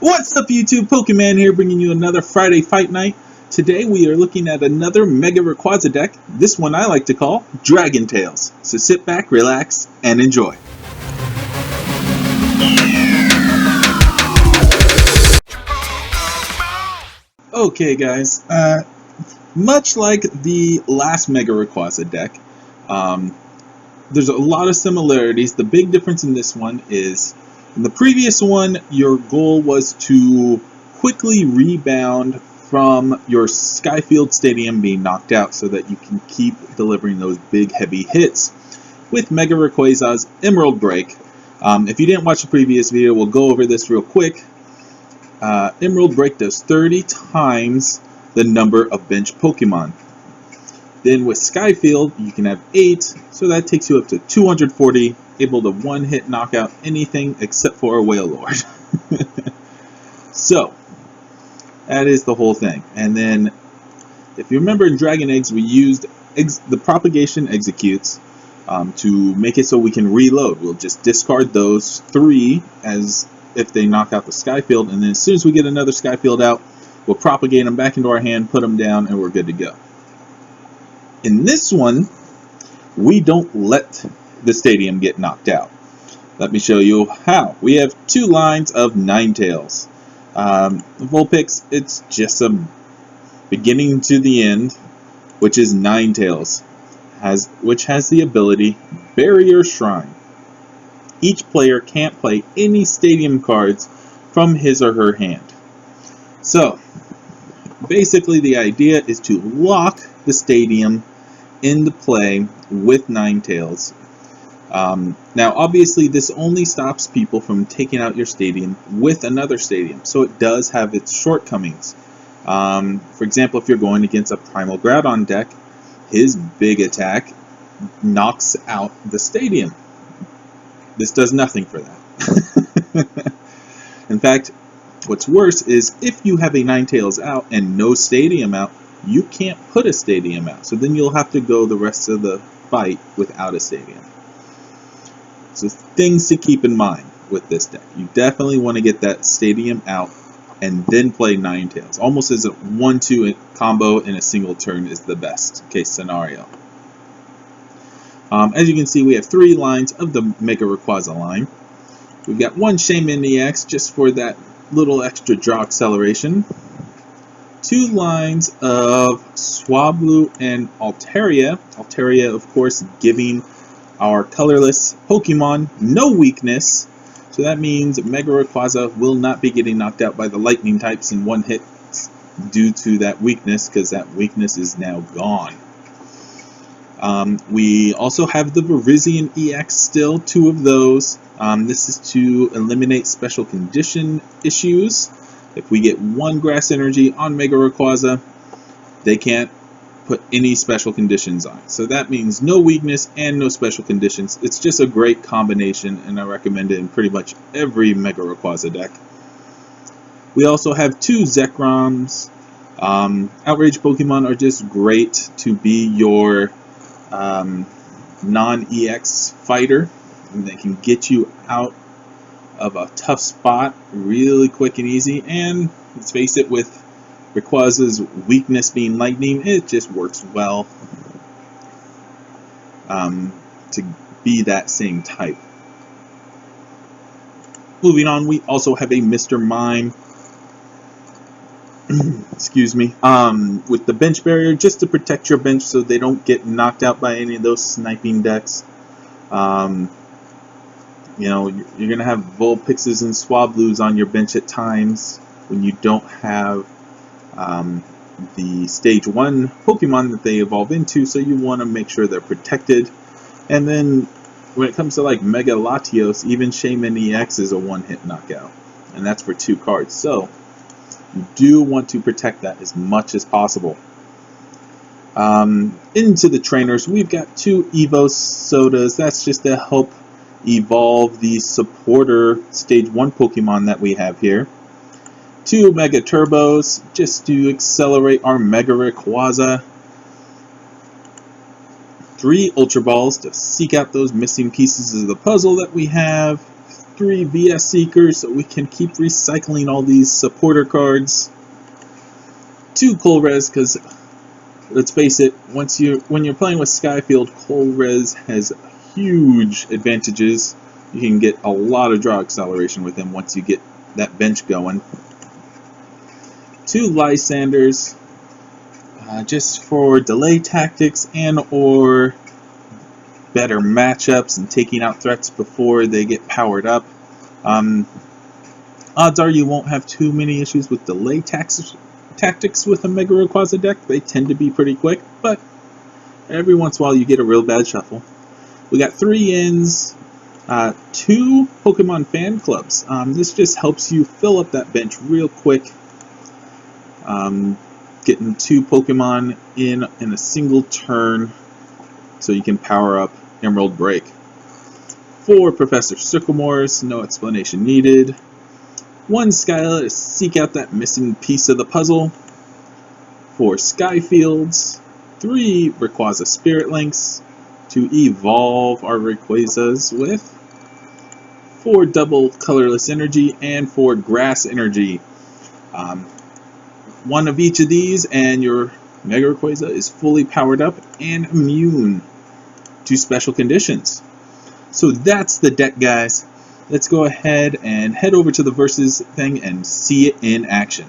What's up YouTube, Pokemon here bringing you another Friday Fight Night. Today we are looking at another Mega Rayquaza deck, this one I like to call Ninetails. So sit back, relax, and enjoy. Okay guys, much like the last Mega Rayquaza deck, there's a lot of similarities. The big difference in this one is, in the previous one, your goal was to quickly rebound from your Skyfield Stadium being knocked out so that you can keep delivering those big heavy hits with Mega Rayquaza's Emerald Break. If you didn't watch the previous video, we'll go over this real quick. Emerald Break does 30 times the number of bench Pokemon. Then with Skyfield, you can have 8, so that takes you up to 240, able to one-hit knock out anything except for a Wailord. So, that is the whole thing. And then, if you remember in Dragon Eggs, we used the Propagation Executes to make it so we can reload. We'll just discard those 3 as if they knock out the Skyfield, and then as soon as we get another Skyfield out, we'll propagate them back into our hand, put them down, and we're good to go. In this one, we don't let the stadium get knocked out. Let me show you how. We have 2 lines of Ninetails. Vulpix, it's just a beginning to the end, which is Ninetails, which has the ability Barrier Shrine. Each player can't play any stadium cards from his or her hand. So, basically the idea is to lock the stadium into play with Ninetails. Now obviously this only stops people from taking out your stadium with another stadium, so it does have its shortcomings. For example, if you're going against a Primal Groudon deck, his big attack knocks out the stadium. This does nothing for that. In fact, what's worse is if you have a Ninetails out and no stadium out, you can't put a stadium out. So then you'll have to go the rest of the fight without a stadium. So things to keep in mind with this deck. You definitely want to get that stadium out and then play Ninetails. Almost as a 1-2 combo in a single turn is the best case scenario. As you can see, we have 3 lines of the Mega Rayquaza line. We've got 1 Shaman EX just for that little extra draw acceleration. 2 lines of Swablu and Altaria. Altaria, of course, giving our colorless Pokemon no weakness. So that means Mega Rayquaza will not be getting knocked out by the lightning types in one hit due to that weakness, because that weakness is now gone. We also have the Virizion EX still, 2 of those. This is to eliminate special condition issues. If we get 1 Grass Energy on Mega Rayquaza, they can't put any special conditions on. So that means no weakness and no special conditions. It's just a great combination, and I recommend it in pretty much every Mega Rayquaza deck. We also have 2 Zekroms. Outrage Pokemon are just great to be your non-EX fighter, and they can get you out of a tough spot really quick and easy. And let's face it, with Rayquaza's weakness being lightning, it just works well to be that same type. Moving on, we also have a Mr. Mime excuse me, with the bench barrier, just to protect your bench so they don't get knocked out by any of those sniping decks. You know, you're going to have Vulpixes and Swablus on your bench at times when you don't have the Stage 1 Pokemon that they evolve into, so you want to make sure they're protected. And then when it comes to like Mega Latios, even Shaman EX is a one-hit knockout, and that's for 2 cards. So you do want to protect that as much as possible. Into the trainers, we've got 2 Evo Sodas. That's just to help evolve the supporter Stage 1 Pokemon that we have here. 2 Mega Turbos, just to accelerate our Mega Rayquaza. 3 Ultra Balls to seek out those missing pieces of the puzzle that we have. 3 VS Seekers so we can keep recycling all these supporter cards. 2 Colress, because let's face it, when you're playing with Skyfield, Colress has huge advantages. You can get a lot of draw acceleration with him once you get that bench going. 2 Lysanders, just for delay tactics and or better matchups and taking out threats before they get powered up. Odds are you won't have too many issues with delay tactics with a Mega Rayquaza deck. They tend to be pretty quick, but every once in a while you get a real bad shuffle. We got 3 ins, 2 Pokemon fan clubs. This just helps you fill up that bench real quick. Getting 2 Pokemon in a single turn so you can power up Emerald Break. 4 Professor Sycamores, no explanation needed. 1 Skyla to seek out that missing piece of the puzzle. 4 Skyfields. 3 Rayquaza Spirit Links to evolve our Rayquazas with. 4 double colorless energy and 4 grass energy. One of each of these and your Mega Rayquaza is fully powered up and immune to special conditions. So that's the deck, guys. Let's go ahead and head over to the Versus thing and see it in action.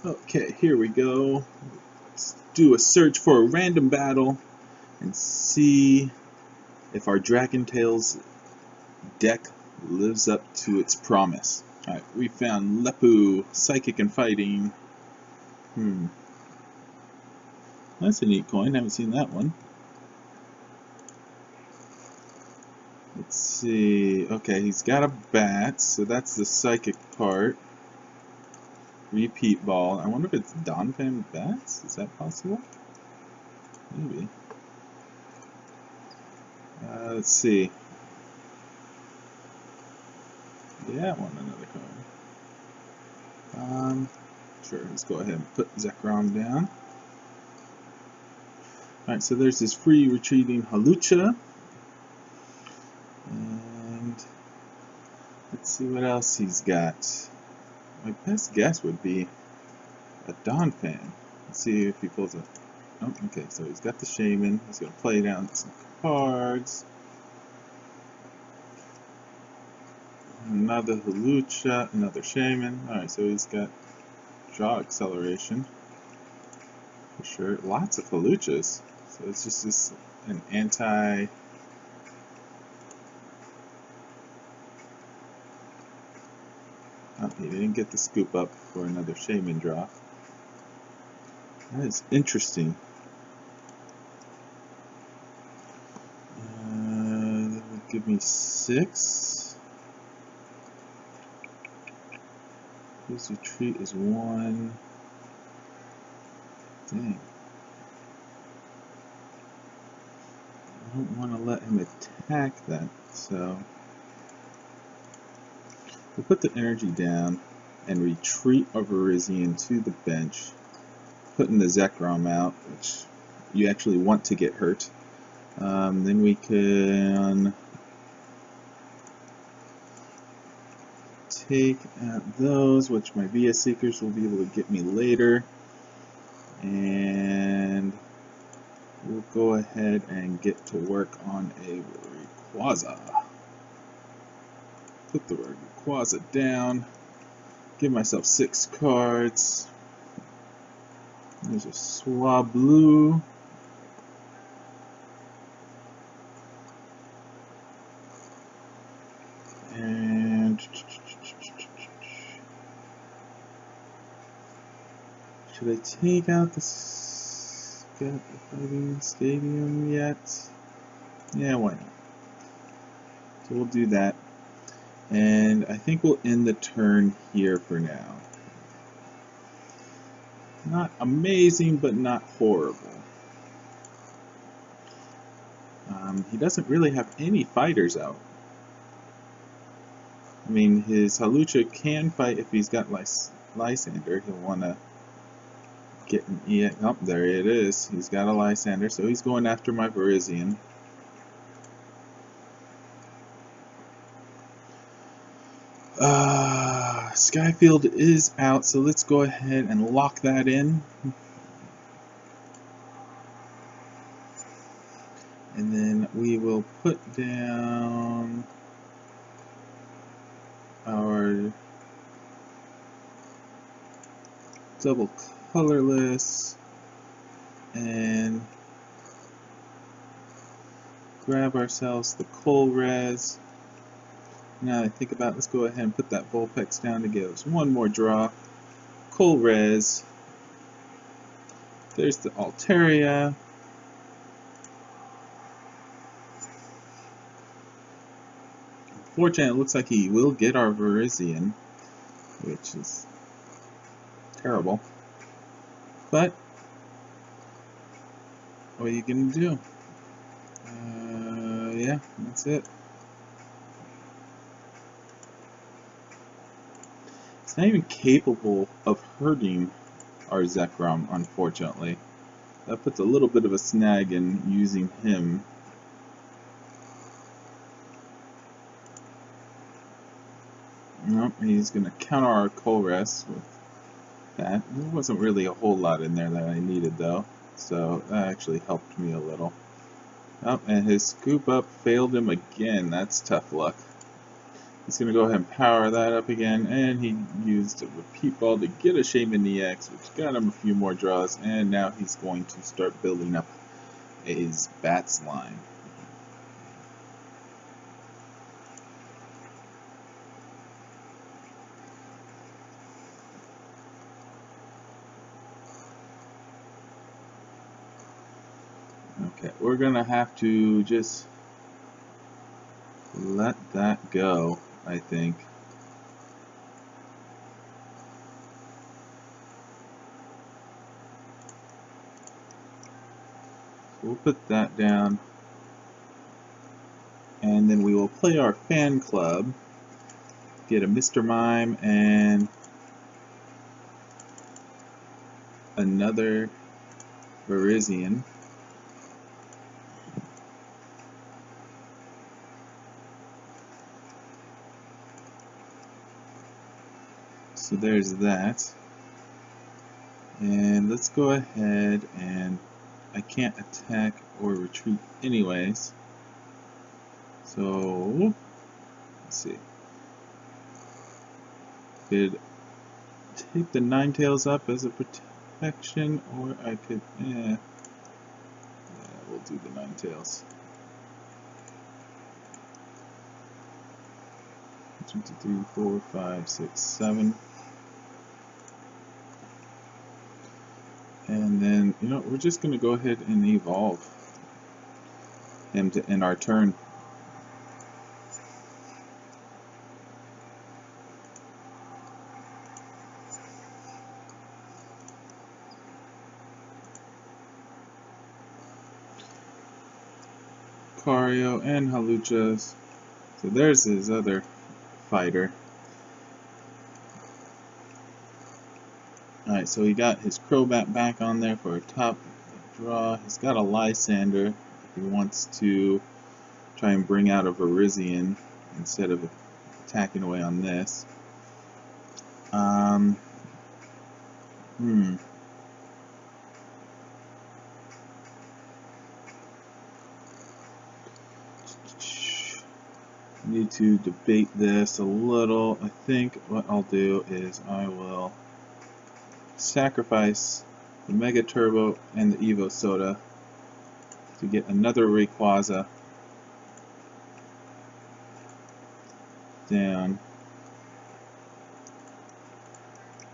Okay, here we go. Let's do a search for a random battle and see if our Ninetails deck lives up to its promise. Alright, we found Lepu, Psychic and Fighting. That's a neat coin, haven't seen that one. Let's see, okay, he's got a bat, so that's the Psychic part. Repeat Ball, I wonder if it's Donphan bats, is that possible? Maybe. Let's see. Yeah, I want another coin. Sure, let's go ahead and put Zekrom down. Alright, so there's this free retreating Hawlucha. And let's see what else he's got. My best guess would be a Donphan. Let's see if he pulls a... Oh, okay, so he's got the Shaman. He's going to play down some cards. Another Hawlucha, another Shaman. Alright, so he's got draw acceleration. For sure. Lots of Hawluchas. So it's just an anti... Oh, he didn't get the scoop up for another Shaman draw. That is interesting. That would give me 6. His retreat is 1. Dang. I don't want to let him attack that, so we'll put the energy down and retreat our Virizion to the bench, putting the Zekrom out, which you actually want to get hurt. Then we can take out those, which my VS Seekers will be able to get me later. And we'll go ahead and get to work on a Rayquaza. Put the Rayquaza down. Give myself 6 cards. There's a Swablu. And should I take out the Fighting Stadium yet? Yeah, why not? So we'll do that. And I think we'll end the turn here for now. Not amazing, but not horrible. He doesn't really have any fighters out. I mean, his Hawlucha can fight if he's got Lysander. He'll want to get an EX. Oh, there it is. He's got a Lysander, so he's going after my Virizion. Skyfield is out, so let's go ahead and lock that in. And then we will put down our double colorless and grab ourselves the Colress. Now that I think about it, let's go ahead and put that Vulpix down to give us one more draw. Colress. There's the Altaria. Unfortunately, it looks like he will get our Virizion, which is terrible. But what are you gonna do? Yeah, that's it. It's not even capable of hurting our Zekrom, unfortunately. That puts a little bit of a snag in using him. Nope, he's going to counter our Colress with that. There wasn't really a whole lot in there that I needed though, so that actually helped me a little. Oh, and his scoop up failed him again. That's tough luck. He's going to go ahead and power that up again, and he used a repeat ball to get a Shaman EX, which got him a few more draws, and now he's going to start building up his Bats line. Okay, we're going to have to just let that go, I think. We'll put that down, and then we will play our fan club, get a Mr. Mime and another Virizion. So there's that. And let's go ahead, and I can't attack or retreat anyways. So let's see. Could take the Ninetails up as a protection, or I could yeah, we'll do the Ninetails. 1, 2, 3, 4, 5, 6, 7. And then, you know, we're just going to go ahead and evolve him to end our turn. Lucario and Haluchas. So there's his other fighter. Alright, so he got his Crobat back on there for a top draw. He's got a Lysander if he wants to try and bring out a Virizion instead of attacking away on this. Need to debate this a little. I think what I'll do is I will sacrifice the Mega Turbo and the Evo Soda to get another Rayquaza down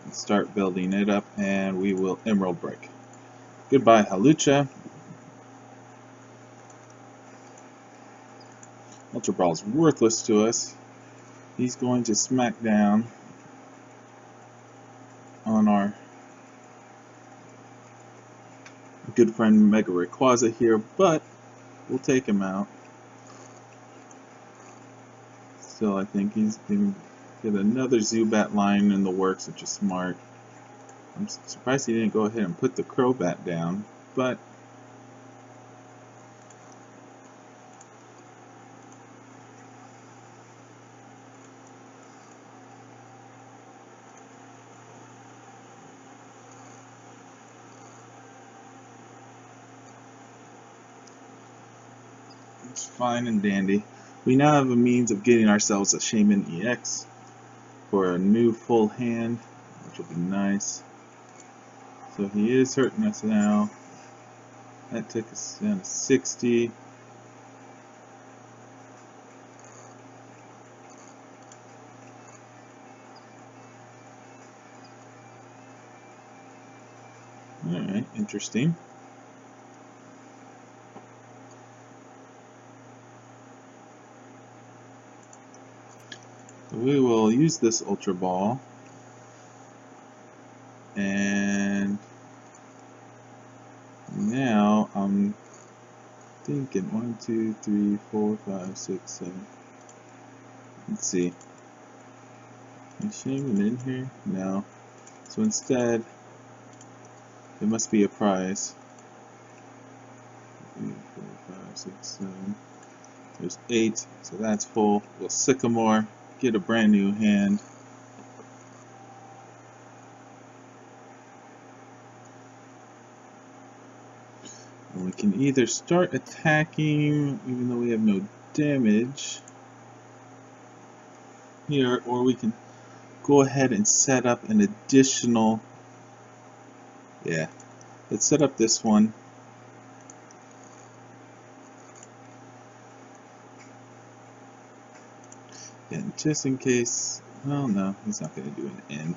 and start building it up, and we will Emerald Break. Goodbye, Halucha. Ultra Ball's worthless to us. He's going to smack down on our good friend Mega Rayquaza here, but we'll take him out. Still, I think he's going to get another Zubat line in the works, which is smart. I'm surprised he didn't go ahead and put the Crobat down, but It's fine and dandy. We now have a means of getting ourselves a Shaman EX for a new full hand, which will be nice. So he is hurting us now. That took us down to 60. Alright, interesting. So we will use this Ultra Ball. And now I'm thinking 1, 2, 3, 4, 5, 6, 7. Let's see. Is Shaman in here? No. So instead, there must be a prize. 3, 4, 5, 6, 7. There's 8, so that's full. We'll Sycamore, get a brand new hand. And we can either start attacking, even though we have no damage here, or we can go ahead and set up an additional. Yeah, let's set up this one. And just in case, well, no, he's not going to do an N.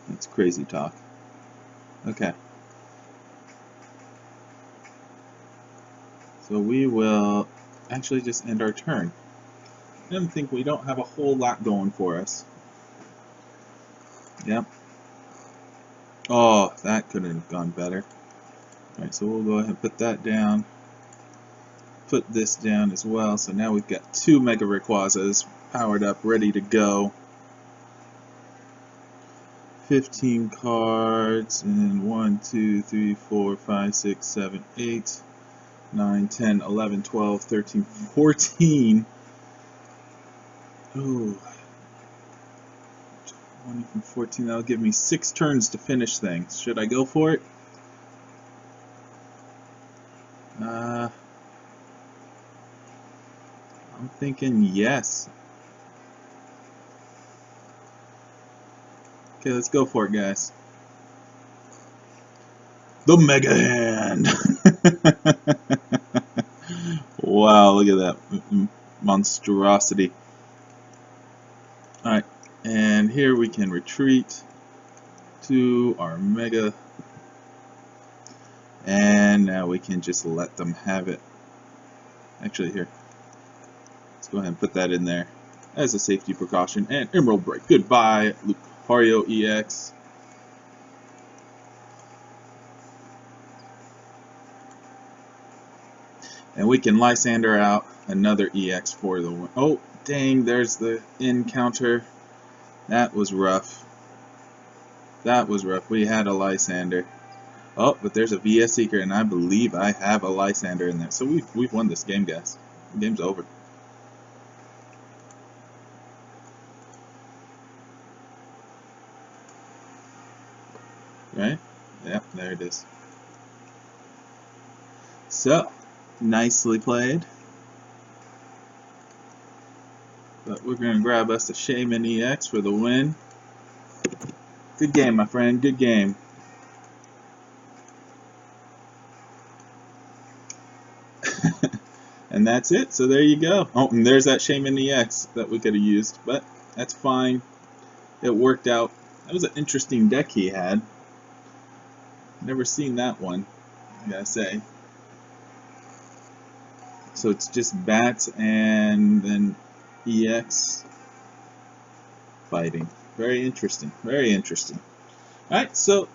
That's crazy talk. Okay. So we will actually just end our turn. I think we don't have a whole lot going for us. Yep. Oh, that could have gone better. Alright, so we'll go ahead and put that down. Put this down as well. So now we've got 2 Mega Rayquazas powered up, ready to go. 15 cards, and 1, 2, 3, 4, 5, 6, 7, 8, 9, 10, 11, 12, 13, 14. Ooh. 20 from 14, that'll give me 6 turns to finish things. Should I go for it? I'm thinking yes. Okay, let's go for it, guys. The Mega Hand! Wow, look at that monstrosity. Alright, and here we can retreat to our Mega. And now we can just let them have it. Actually, here. Let's go ahead and put that in there as a safety precaution. And Emerald Break. Goodbye, Lucario EX. And we can Lysander out another EX for the win. Oh, dang, there's the encounter. That was rough. That was rough. We had a Lysander. Oh, but there's a VS Seeker, and I believe I have a Lysander in there. So we've won this game, guys. The game's over. Right? Yep, there it is. So, nicely played. But we're going to grab us a Shaman EX for the win. Good game, my friend. Good game. And that's it. So there you go. Oh, and there's that Shaman EX that we could have used. But that's fine. It worked out. That was an interesting deck he had. Never seen that one, I gotta say. So it's just bats and then EX fighting. Very interesting. Very interesting. Alright, so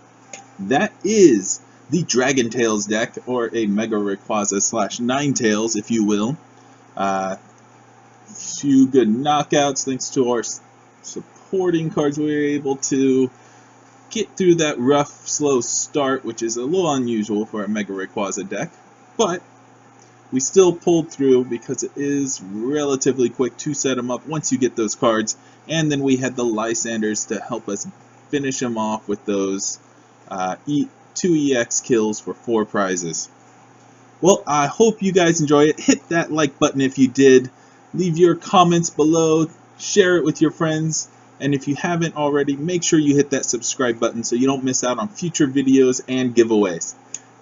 that is the Dragon Tails deck, or a Mega Rayquaza / Ninetails, if you will. Few good knockouts thanks to our supporting cards. We were able to get through that rough, slow start, which is a little unusual for a Mega Rayquaza deck, but we still pulled through because it is relatively quick to set them up once you get those cards, and then we had the Lysanders to help us finish them off with those 2 EX kills for 4 prizes. Well, I hope you guys enjoy it. Hit that like button if you did. Leave your comments below. Share it with your friends. And if you haven't already, make sure you hit that subscribe button so you don't miss out on future videos and giveaways.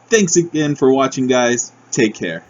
Thanks again for watching, guys. Take care.